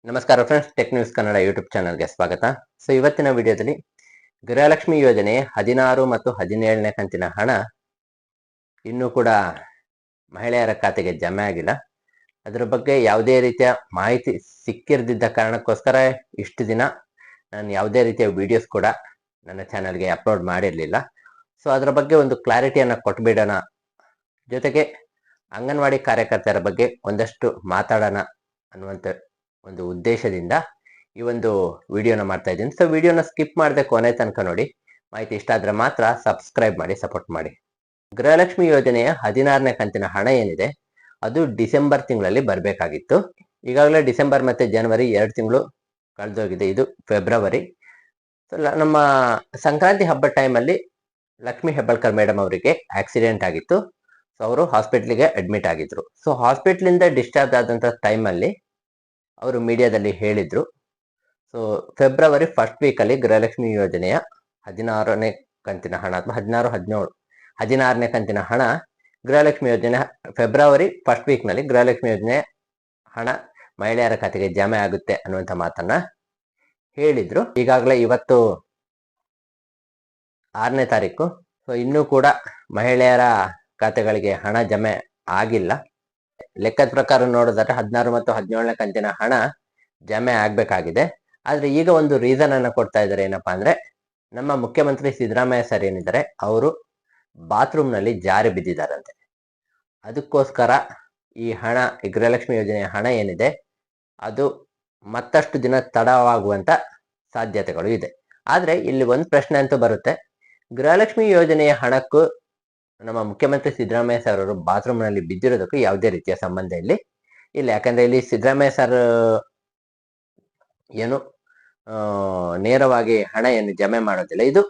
ನಮಸ್ಕಾರ friends, tech news Kannada YouTube ಚಾನಲ್ಗೆ ಸ್ವಾಗತ. ಇವತ್ತಿನ ವಿಡಿಯೋದಲ್ಲಿ ಗೃಹಲಕ್ಷ್ಮಿ ಯೋಜನೆ 16 ಮತ್ತು 17ನೇ ಕಂತಿನ ಹಣ ಇನ್ನೂ ಕೂಡ ಮಹಿಳೆಯರ ಖಾತೆಗೆ ಜಮೆ ಆಗಿಲ್ಲ. ಅದರ ಬಗ್ಗೆ ಯಾವುದೇ ರೀತಿಯ ಮಾಹಿತಿ ಸಿಕ್ಕಿರದಿದ್ದ ಕಾರಣಕ್ಕೋಸ್ಕರ ಇಷ್ಟು ದಿನ ನಾನು ಯಾವುದೇ ರೀತಿಯ ವಿಡಿಯೋಸ್ ಕೂಡ ನನ್ನ ಚಾನಲ್ಗೆ ಅಪ್ಲೋಡ್ ಮಾಡಿರಲಿಲ್ಲ. ಅದರ ಬಗ್ಗೆ ಒಂದು ಕ್ಲಾರಿಟಿಯನ್ನು ಕೊಟ್ಬಿಡೋಣ, ಜೊತೆಗೆ ಅಂಗನವಾಡಿ ಕಾರ್ಯಕರ್ತರ ಬಗ್ಗೆ ಒಂದಷ್ಟು ಮಾತಾಡೋಣ ಅನ್ನುವಂಥ ಒಂದು ಉದ್ದೇಶದಿಂದ ಈ ಒಂದು ವಿಡಿಯೋನ ಮಾಡ್ತಾ ಇದ್ದೀನಿ. ವಿಡಿಯೋನ ಸ್ಕಿಪ್ ಮಾಡದೆ ಕೊನೆ ತನಕ ನೋಡಿ. ಮಾಹಿತಿ ಇಷ್ಟ ಆದ್ರೆ ಮಾತ್ರ ಸಬ್ಸ್ಕ್ರೈಬ್ ಮಾಡಿ, ಸಪೋರ್ಟ್ ಮಾಡಿ. ಗೃಹಲಕ್ಷ್ಮಿ ಯೋಜನೆಯ 16ನೇ ಕಂತಿನ ಹಣ ಏನಿದೆ ಅದು ಡಿಸೆಂಬರ್ ತಿಂಗಳಲ್ಲಿ ಬರಬೇಕಾಗಿತ್ತು. ಈಗಾಗಲೇ ಡಿಸೆಂಬರ್ ಮತ್ತೆ ಜನವರಿ 2 ತಿಂಗಳು ಕಳೆದೋಗಿದೆ. ಇದು ಫೆಬ್ರವರಿ. ನಮ್ಮ ಸಂಕ್ರಾಂತಿ ಹಬ್ಬದ ಟೈಮಲ್ಲಿ ಲಕ್ಷ್ಮಿ ಹೆಬ್ಬಾಳ್ಕರ್ ಮೇಡಮ್ ಅವರಿಗೆ ಆಕ್ಸಿಡೆಂಟ್ ಆಗಿತ್ತು. ಅವರು ಹಾಸ್ಪಿಟ್ಲಿಗೆ ಅಡ್ಮಿಟ್ ಆಗಿದ್ರು. ಹಾಸ್ಪಿಟ್ಲಿಂದ ಡಿಸ್ಚಾರ್ಜ್ ಆದಂತ ಟೈಮಲ್ಲಿ ಅವರು ಮೀಡಿಯಾದಲ್ಲಿ ಹೇಳಿದ್ರು. ಫೆಬ್ರವರಿ ಫಸ್ಟ್ ವೀಕಲ್ಲಿ ಗೃಹಲಕ್ಷ್ಮಿ ಯೋಜನೆಯ 16ನೇ ಕಂತಿನ ಹಣ ಅಥವಾ 16ನೇ ಕಂತಿನ ಹಣ ಗೃಹಲಕ್ಷ್ಮಿ ಯೋಜನೆ ಫೆಬ್ರವರಿ ಫಸ್ಟ್ ವೀಕ್ನಲ್ಲಿ ಗೃಹಲಕ್ಷ್ಮಿ ಯೋಜನೆ ಹಣ ಮಹಿಳೆಯರ ಖಾತೆಗೆ ಜಮೆ ಆಗುತ್ತೆ ಅನ್ನುವಂಥ ಮಾತನ್ನ ಹೇಳಿದ್ರು. ಈಗಾಗಲೇ ಇವತ್ತು 6ನೇ ತಾರೀಕು. ಇನ್ನೂ ಕೂಡ ಮಹಿಳೆಯರ ಖಾತೆಗಳಿಗೆ ಹಣ ಜಮೆ ಆಗಿಲ್ಲ. ಲೆಕ್ಕದ ಪ್ರಕಾರ ನೋಡಿದ್ರೆ 16 ಮತ್ತು 17ನೇ ಕಂತಿನ ಹಣ ಜಮೆ ಆಗ್ಬೇಕಾಗಿದೆ. ಆದ್ರೆ ಈಗ ಒಂದು ರೀಸನ್ ಅನ್ನ ಕೊಡ್ತಾ ಇದ್ದಾರೆ. ಏನಪ್ಪಾ ಅಂದ್ರೆ, ನಮ್ಮ ಮುಖ್ಯಮಂತ್ರಿ ಸಿದ್ದರಾಮಯ್ಯ ಸರ್ ಏನಿದ್ದಾರೆ ಅವರು ಬಾತ್ರೂಮ್ ನಲ್ಲಿ ಜಾರಿ ಬಿದ್ದಿದ್ದಾರಂತೆ. ಅದಕ್ಕೋಸ್ಕರ ಈ ಹಣ, ಈ ಗೃಹಲಕ್ಷ್ಮಿ ಯೋಜನೆಯ ಹಣ ಏನಿದೆ ಅದು ಮತ್ತಷ್ಟು ದಿನ ತಡವಾಗುವಂತ ಸಾಧ್ಯತೆಗಳು ಇದೆ. ಆದ್ರೆ ಇಲ್ಲಿ ಒಂದು ಪ್ರಶ್ನೆ ಅಂತೂ ಬರುತ್ತೆ, ಗೃಹಲಕ್ಷ್ಮಿ ಯೋಜನೆಯ ಹಣಕ್ಕೂ ನಮ್ಮ ಮುಖ್ಯಮಂತ್ರಿ ಸಿದ್ದರಾಮಯ್ಯ ಸರ್ ಅವರು ಬಾತ್ರೂಮ್ ನಲ್ಲಿ ಬಿದ್ದಿರೋದಕ್ಕೂ ಯಾವುದೇ ರೀತಿಯ ಸಂಬಂಧ ಇಲ್ಲಿ ಇಲ್ಲ. ಯಾಕಂದ್ರೆ ಇಲ್ಲಿ ಸಿದ್ದರಾಮಯ್ಯ ಸರ್ ಏನು ನೇರವಾಗಿ ಹಣ ಏನು ಜಮೆ ಮಾಡೋದಿಲ್ಲ. ಇದು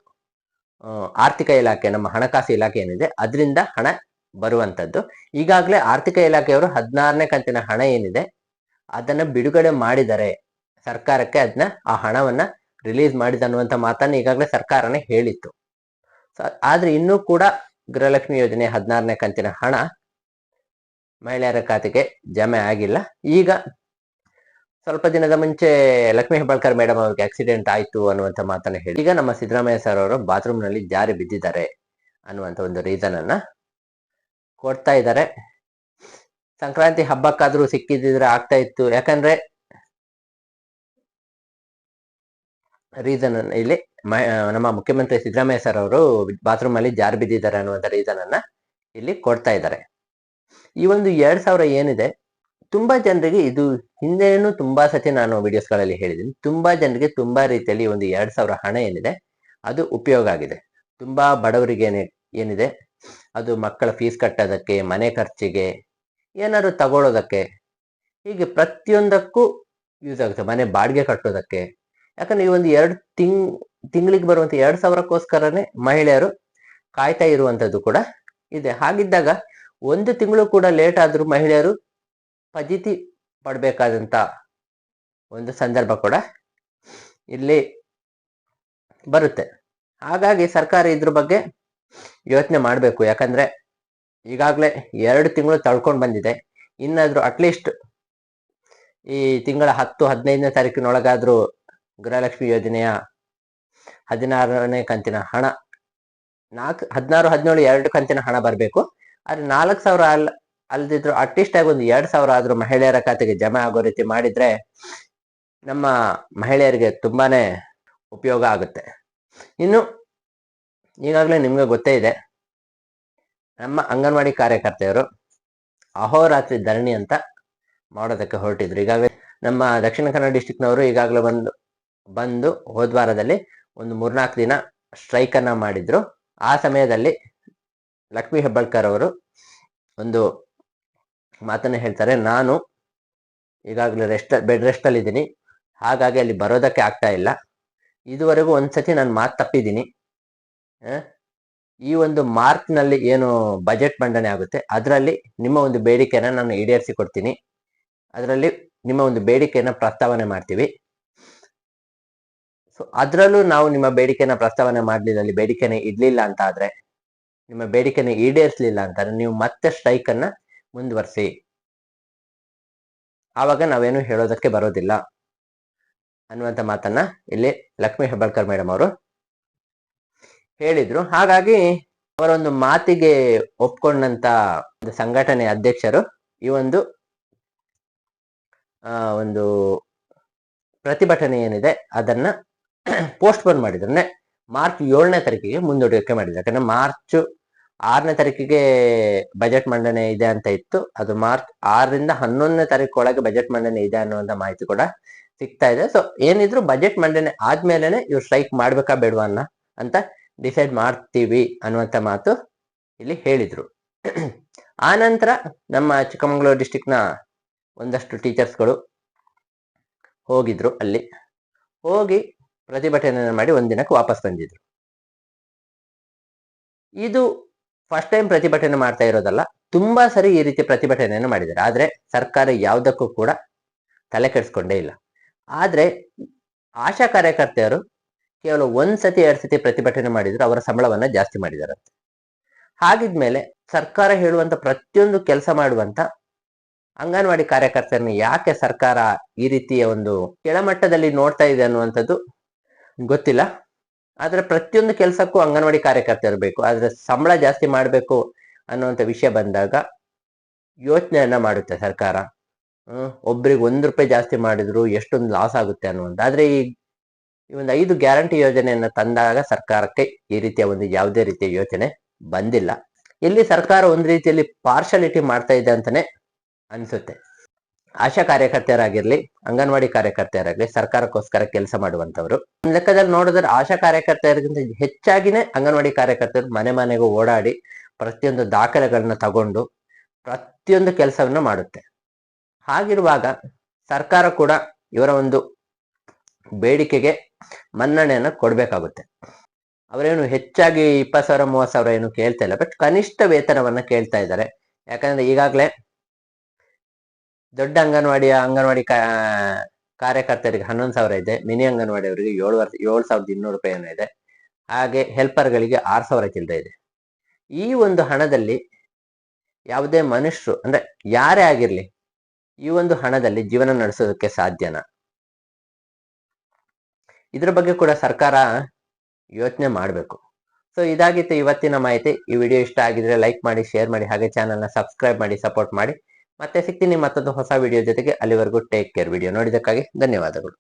ಆರ್ಥಿಕ ಇಲಾಖೆ, ನಮ್ಮ ಹಣಕಾಸು ಇಲಾಖೆ ಏನಿದೆ ಅದರಿಂದ ಹಣ ಬರುವಂತದ್ದು. ಈಗಾಗಲೇ ಆರ್ಥಿಕ ಇಲಾಖೆಯವರು 16ನೇ ಕಂತಿನ ಹಣ ಏನಿದೆ ಅದನ್ನ ಬಿಡುಗಡೆ ಮಾಡಿದರೆ ಸರ್ಕಾರಕ್ಕೆ, ಅದನ್ನ ಆ ಹಣವನ್ನ ರಿಲೀಸ್ ಮಾಡಿದ ಅನ್ನುವಂಥ ಮಾತನ್ನ ಈಗಾಗಲೇ ಸರ್ಕಾರನೇ ಹೇಳಿತ್ತು. ಆದ್ರೆ ಇನ್ನೂ ಕೂಡ ಗೃಹಲಕ್ಷ್ಮಿ ಯೋಜನೆ 16ನೇ ಕಂತಿನ ಹಣ ಮಹಿಳೆಯರ ಖಾತೆಗೆ ಜಮೆ ಆಗಿಲ್ಲ. ಈಗ ಸ್ವಲ್ಪ ದಿನದ ಮುಂಚೆ ಲಕ್ಷ್ಮೀ ಹೆಬ್ಬಾಳ್ಕರ್ ಮೇಡಮ್ ಅವ್ರಿಗೆ ಆಕ್ಸಿಡೆಂಟ್ ಆಯ್ತು ಅನ್ನುವಂಥ ಮಾತನ್ನ ಹೇಳಿ ಈಗ ನಮ್ಮ ಸಿದ್ದರಾಮಯ್ಯ ಸರ್ ಅವರು ಬಾತ್ರೂಮ್ ನಲ್ಲಿ ಜಾರಿ ಬಿದ್ದಿದ್ದಾರೆ ಅನ್ನುವಂಥ ಒಂದು ರೀಸನ್ ಅನ್ನ ಕೊಡ್ತಾ ಇದ್ದಾರೆ. ಸಂಕ್ರಾಂತಿ ಹಬ್ಬಕ್ಕಾದ್ರೂ ಸಿಕ್ಕಿದ್ರೆ ಆಗ್ತಾ ಇತ್ತು. ಯಾಕಂದ್ರೆ ರೀಸನ್ ಇಲ್ಲಿ ನಮ್ಮ ಮುಖ್ಯಮಂತ್ರಿ ಸಿದ್ದರಾಮಯ್ಯ ಸರ್ ಅವರು ಬಾತ್ರೂಮ್ ಅಲ್ಲಿ ಜಾರಿ ಬಿದ್ದಿದ್ದಾರೆ ಅನ್ನುವಂಥ ರೀಸನ್ ಅನ್ನ ಇಲ್ಲಿ ಕೊಡ್ತಾ ಇದ್ದಾರೆ. ಈ ಒಂದು 2000 ಏನಿದೆ, ತುಂಬಾ ಜನರಿಗೆ ಇದು ಹಿಂದೆನೂ ತುಂಬಾ ಸತಿ ನಾನು ವಿಡಿಯೋಸ್ ಗಳಲ್ಲಿ ಹೇಳಿದ್ದೀನಿ, ತುಂಬಾ ಜನರಿಗೆ ತುಂಬಾ ರೀತಿಯಲ್ಲಿ ಒಂದು 2000 ಹಣ ಏನಿದೆ ಅದು ಉಪಯೋಗ ಆಗಿದೆ. ತುಂಬಾ ಬಡವರಿಗೆ ಏನಿದೆ ಅದು ಮಕ್ಕಳ ಫೀಸ್ ಕಟ್ಟೋದಕ್ಕೆ, ಮನೆ ಖರ್ಚಿಗೆ, ಏನಾದ್ರು ತಗೊಳ್ಳೋದಕ್ಕೆ, ಹೀಗೆ ಪ್ರತಿಯೊಂದಕ್ಕೂ ಯೂಸ್ ಆಗುತ್ತೆ. ಮನೆ ಬಾಡಿಗೆ ಕಟ್ಟೋದಕ್ಕೆ. ಯಾಕಂದ್ರೆ ಈ ಒಂದು 2 ತಿಂಗಳಿಗೆ ಬರುವಂತ 2000ಕ್ಕೋಸ್ಕರನೇ ಮಹಿಳೆಯರು ಕಾಯ್ತಾ ಇರುವಂತದ್ದು ಕೂಡ ಇದೆ. ಹಾಗಿದ್ದಾಗ 1 ತಿಂಗಳು ಕೂಡ ಲೇಟ್ ಆದ್ರೂ ಮಹಿಳೆಯರು ಫಜೀತಿ ಪಡ್ಬೇಕಾದಂತ ಒಂದು ಸಂದರ್ಭ ಕೂಡ ಇಲ್ಲಿ ಬರುತ್ತೆ. ಹಾಗಾಗಿ ಸರ್ಕಾರ ಇದ್ರ ಬಗ್ಗೆ ಯೋಚನೆ ಮಾಡಬೇಕು. ಯಾಕಂದ್ರೆ ಈಗಾಗಲೇ 2 ತಿಂಗಳು ತಳ್ಕೊಂಡು ಬಂದಿದೆ. ಇನ್ನಾದ್ರೂ ಅಟ್ಲೀಸ್ಟ್ ಈ ತಿಂಗಳ 10-15ನೇ ತಾರೀಕಿನೊಳಗಾದ್ರೂ ಗೃಹಲಕ್ಷ್ಮಿ ಯೋಜನೆಯ 16ನೇ ಕಂತಿನ ಹಣ 16, 17 2 ಕಂತಿನ ಹಣ ಬರಬೇಕು. ಆದ್ರೆ 4000 ಅಲ್ದಿದ್ರು ಅಟ್ಲೀಸ್ಟ್ ಆಗಿ ಒಂದು 2000 ಆದ್ರೂ ಮಹಿಳೆಯರ ಖಾತೆಗೆ ಜಮೆ ಆಗೋ ರೀತಿ ಮಾಡಿದ್ರೆ ನಮ್ಮ ಮಹಿಳೆಯರಿಗೆ ತುಂಬಾನೇ ಉಪಯೋಗ ಆಗುತ್ತೆ. ಇನ್ನು ಈಗಾಗಲೇ ನಿಮ್ಗೆ ಗೊತ್ತೇ ಇದೆ, ನಮ್ಮ ಅಂಗನವಾಡಿ ಕಾರ್ಯಕರ್ತೆಯರು ಅಹೋರಾತ್ರಿ ಧರಣಿ ಅಂತ ಮಾಡೋದಕ್ಕೆ ಹೊರಟಿದ್ರು. ಈಗಾಗಲೇ ನಮ್ಮ ದಕ್ಷಿಣ ಕನ್ನಡ ಡಿಸ್ಟಿಕ್ನವರು ಈಗಾಗಲೇ ಬಂದು ಹೋದ್ವಾರದಲ್ಲಿ ಒಂದು 3-4 ದಿನ ಸ್ಟ್ರೈಕ್ ಅನ್ನ ಮಾಡಿದ್ರು. ಆ ಸಮಯದಲ್ಲಿ ಲಕ್ಷ್ಮೀ ಹೆಬ್ಬಾಳ್ಕರ್ ಅವರು ಒಂದು ಮಾತನ್ನ ಹೇಳ್ತಾರೆ, ನಾನು ಈಗಾಗಲೇ ಬೆಡ್ ರೆಸ್ಟ್ ಅಲ್ಲಿ ಇದ್ದೀನಿ, ಹಾಗಾಗಿ ಅಲ್ಲಿ ಬರೋದಕ್ಕೆ ಆಗ್ತಾ ಇಲ್ಲ. ಇದುವರೆಗೂ ಒಂದ್ಸತಿ ನಾನು ಮಾತು ತಪ್ಪಿದ್ದೀನಿ. ಈ ಒಂದು ಮಾರ್ಚ್ ನಲ್ಲಿ ಏನು ಬಜೆಟ್ ಮಂಡನೆ ಆಗುತ್ತೆ ಅದರಲ್ಲಿ ನಿಮ್ಮ ಒಂದು ಬೇಡಿಕೆನ ನಾನು ಈಡೇರಿಸಿ ಕೊಡ್ತೀನಿ. ಅದರಲ್ಲಿ ನಿಮ್ಮ ಒಂದು ಬೇಡಿಕೆಯನ್ನ ಪ್ರಸ್ತಾವನೆ ಮಾಡ್ತೀವಿ. ಅದರಲ್ಲೂ ನಾವು ನಿಮ್ಮ ಬೇಡಿಕೆನ ಪ್ರಸ್ತಾವನೆ ಮಾಡ್ಲಿಲ್ಲ, ಅಲ್ಲಿ ಬೇಡಿಕೆನ ಇಡ್ಲಿಲ್ಲ ಅಂತ ಆದ್ರೆ, ನಿಮ್ಮ ಬೇಡಿಕೆನ ಈಡೇರಿಸಲಿಲ್ಲ ಅಂತಾರೆ, ನೀವು ಮತ್ತೆ ಸ್ಟ್ರೈಕ್ ಅನ್ನ ಮುಂದುವರಿಸಿ. ಆವಾಗ ನಾವೇನು ಹೇಳೋದಕ್ಕೆ ಬರೋದಿಲ್ಲ. ಅನ್ನುವಂಥ ಮಾತನ್ನ ಇಲ್ಲಿ ಲಕ್ಷ್ಮೀ ಹೆಬ್ಬಾಳ್ಕರ್ ಮೇಡಮ್ ಅವರು ಹೇಳಿದ್ರು. ಹಾಗಾಗಿ ಅವರ ಒಂದು ಮಾತಿಗೆ ಒಪ್ಕೊಂಡಂತ ಸಂಘಟನೆ ಅಧ್ಯಕ್ಷರು ಈ ಒಂದು ಒಂದು ಪ್ರತಿಭಟನೆ ಏನಿದೆ ಅದನ್ನ ಪೋಸ್ಟ್ಪೋನ್ ಮಾಡಿದ್ರು. ಅಂದ್ರೆ ಮಾರ್ಚ್ 7ನೇ ತಾರೀಕಿಗೆ ಮುಂದೂಡಿಕೆ ಮಾಡಿದ್ರು. ಯಾಕಂದ್ರೆ ಮಾರ್ಚ್ 6ನೇ ತಾರೀಕಿಗೆ ಬಜೆಟ್ ಮಂಡನೆ ಇದೆ ಅಂತ ಇತ್ತು. ಅದು ಮಾರ್ಚ್ 6ರಿಂದ 11ನೇ ತಾರೀಕು ಒಳಗೆ ಬಜೆಟ್ ಮಂಡನೆ ಇದೆ ಅನ್ನುವಂತ ಮಾಹಿತಿ ಕೂಡ ಸಿಗ್ತಾ ಇದೆ. ಸೊ ಏನಿದ್ರು ಬಜೆಟ್ ಮಂಡನೆ ಆದ್ಮೇಲೆನೆ ಇವ್ರು ಸ್ಟ್ರೈಕ್ ಮಾಡ್ಬೇಕಾ ಬೇಡವಾ ಅಂತ ಡಿಸೈಡ್ ಮಾಡ್ತೀವಿ ಅನ್ನುವಂತ ಮಾತು ಇಲ್ಲಿ ಹೇಳಿದ್ರು. ಆ ನಂತರ ನಮ್ಮ ಚಿಕ್ಕಮಗಳೂರು ಡಿಸ್ಟಿಕ್ನ ಒಂದಷ್ಟು ಟೀಚರ್ಸ್ಗಳು ಹೋಗಿದ್ರು. ಅಲ್ಲಿ ಹೋಗಿ ಪ್ರತಿಭಟನೆ ಮಾಡಿ ಒಂದಿನಕ್ಕೆ ವಾಪಸ್ ಬಂದಿದ್ರು. ಇದು ಫಸ್ಟ್ ಟೈಮ್ ಪ್ರತಿಭಟನೆ ಮಾಡ್ತಾ ಇರೋದಲ್ಲ, ತುಂಬಾ ಸರಿ ಈ ರೀತಿ ಪ್ರತಿಭಟನೆಯನ್ನು ಮಾಡಿದ್ದಾರೆ. ಆದ್ರೆ ಸರ್ಕಾರ ಯಾವುದಕ್ಕೂ ಕೂಡ ತಲೆ ಕೆಡಿಸ್ಕೊಂಡೇ ಇಲ್ಲ. ಆದ್ರೆ ಆಶಾ ಕಾರ್ಯಕರ್ತೆಯರು ಕೇವಲ 1 ಸತಿ 2 ಸತಿ ಪ್ರತಿಭಟನೆ ಮಾಡಿದ್ರು, ಅವರ ಸಂಬಳವನ್ನ ಜಾಸ್ತಿ ಮಾಡಿದಾರಂತೆ. ಹಾಗಿದ್ಮೇಲೆ ಸರ್ಕಾರ ಹೇಳುವಂತ ಪ್ರತಿಯೊಂದು ಕೆಲಸ ಮಾಡುವಂತ ಅಂಗನವಾಡಿ ಕಾರ್ಯಕರ್ತರನ್ನ ಯಾಕೆ ಸರ್ಕಾರ ಈ ರೀತಿಯ ಒಂದು ಕೆಳಮಟ್ಟದಲ್ಲಿ ನೋಡ್ತಾ ಇದೆ ಅನ್ನುವಂಥದ್ದು ಗೊತ್ತಿಲ್ಲ. ಆದ್ರೆ ಪ್ರತಿಯೊಂದು ಕೆಲಸಕ್ಕೂ ಅಂಗನವಾಡಿ ಕಾರ್ಯಕರ್ತರು ಬೇಕು. ಆದ್ರೆ ಸಂಬಳ ಜಾಸ್ತಿ ಮಾಡಬೇಕು ಅನ್ನುವಂಥ ವಿಷಯ ಬಂದಾಗ ಯೋಚನೆಯನ್ನ ಮಾಡುತ್ತೆ ಸರ್ಕಾರ. ಒಬ್ರಿಗೆ ₹1 ಜಾಸ್ತಿ ಮಾಡಿದ್ರು ಎಷ್ಟೊಂದು ಲಾಸ್ ಆಗುತ್ತೆ ಅನ್ನುವಂಥ. ಆದ್ರೆ ಈ ಒಂದು 5 ಗ್ಯಾರಂಟಿ ಯೋಜನೆಯನ್ನ ತಂದಾಗ ಸರ್ಕಾರಕ್ಕೆ ಈ ರೀತಿಯ ಒಂದು ಯಾವುದೇ ರೀತಿಯ ಯೋಚನೆ ಬಂದಿಲ್ಲ. ಇಲ್ಲಿ ಸರ್ಕಾರ ಒಂದು ರೀತಿಯಲ್ಲಿ ಪಾರ್ಶಾಲಿಟಿ ಮಾಡ್ತಾ ಇದೆ ಅಂತಾನೆ ಅನ್ಸುತ್ತೆ. ಆಶಾ ಕಾರ್ಯಕರ್ತೆಯರಾಗಿರ್ಲಿ, ಅಂಗನವಾಡಿ ಕಾರ್ಯಕರ್ತೆಯರಾಗ್ಲಿ ಸರ್ಕಾರಕ್ಕೋಸ್ಕರ ಕೆಲಸ ಮಾಡುವಂತವ್ರು. ಒಂದ್ ಲೆಕ್ಕದಲ್ಲಿ ನೋಡಿದ್ರೆ ಆಶಾ ಕಾರ್ಯಕರ್ತೆಯರಿಗಿಂತ ಹೆಚ್ಚಾಗಿನೇ ಅಂಗನವಾಡಿ ಕಾರ್ಯಕರ್ತರು ಮನೆ ಮನೆಗೂ ಓಡಾಡಿ ಪ್ರತಿಯೊಂದು ದಾಖಲೆಗಳನ್ನ ತಗೊಂಡು ಪ್ರತಿಯೊಂದು ಕೆಲಸವನ್ನ ಮಾಡುತ್ತೆ. ಹಾಗಿರುವಾಗ ಸರ್ಕಾರ ಕೂಡ ಇವರ ಒಂದು ಬೇಡಿಕೆಗೆ ಮನ್ನಣೆಯನ್ನ ಕೊಡ್ಬೇಕಾಗುತ್ತೆ. ಅವರೇನು ಹೆಚ್ಚಾಗಿ 20,000 30,000 ಏನು ಕೇಳ್ತಾ ಇಲ್ಲ, ಬಟ್ ಕನಿಷ್ಠ ವೇತನವನ್ನ ಕೇಳ್ತಾ ಇದ್ದಾರೆ. ಯಾಕಂದ್ರೆ ಈಗಾಗಲೇ ದೊಡ್ಡ ಅಂಗನವಾಡಿ ಕಾರ್ಯಕರ್ತರಿಗೆ 11,000 ಇದೆ, ಮಿನಿ ಅಂಗನವಾಡಿ ಅವರಿಗೆ 7,200 ಏನೋ ಇದೆ. ಹಾಗೆ ಹೆಲ್ಪರ್ಗಳಿಗೆ 6,000 ಚಿಲ್ಲರೆ ಇದೆ. ಈ ಒಂದು ಹಣದಲ್ಲಿ ಯಾವುದೇ ಮನುಷ್ಯರು ಅಂದ್ರೆ ಯಾರೇ ಆಗಿರ್ಲಿ ಈ ಒಂದು ಹಣದಲ್ಲಿ ಜೀವನ ನಡೆಸೋದಕ್ಕೆ ಸಾಧ್ಯನಾ? ಇದ್ರ ಬಗ್ಗೆ ಕೂಡ ಸರ್ಕಾರ ಯೋಚನೆ ಮಾಡಬೇಕು. ಸೊ ಇದಾಗಿತ್ತು ಇವತ್ತಿನ ಮಾಹಿತಿ. ಈ ವಿಡಿಯೋ ಇಷ್ಟ ಆಗಿದ್ರೆ ಲೈಕ್ ಮಾಡಿ, ಶೇರ್ ಮಾಡಿ, ಹಾಗೆ ಚಾನಲ್ನ ಸಬ್ಸ್ಕ್ರೈಬ್ ಮಾಡಿ ಸಪೋರ್ಟ್ ಮಾಡಿ. ಮತ್ತೆ ಸಿಗ್ತೀನಿ ಮತ್ತೊಂದು ಹೊಸ ವಿಡಿಯೋ ಜೊತೆಗೆ. ಅಲ್ಲಿವರೆಗೂ ಟೇಕ್ ಕೇರ್. ವಿಡಿಯೋ ನೋಡಿದ್ದಕ್ಕಾಗಿ ಧನ್ಯವಾದಗಳು.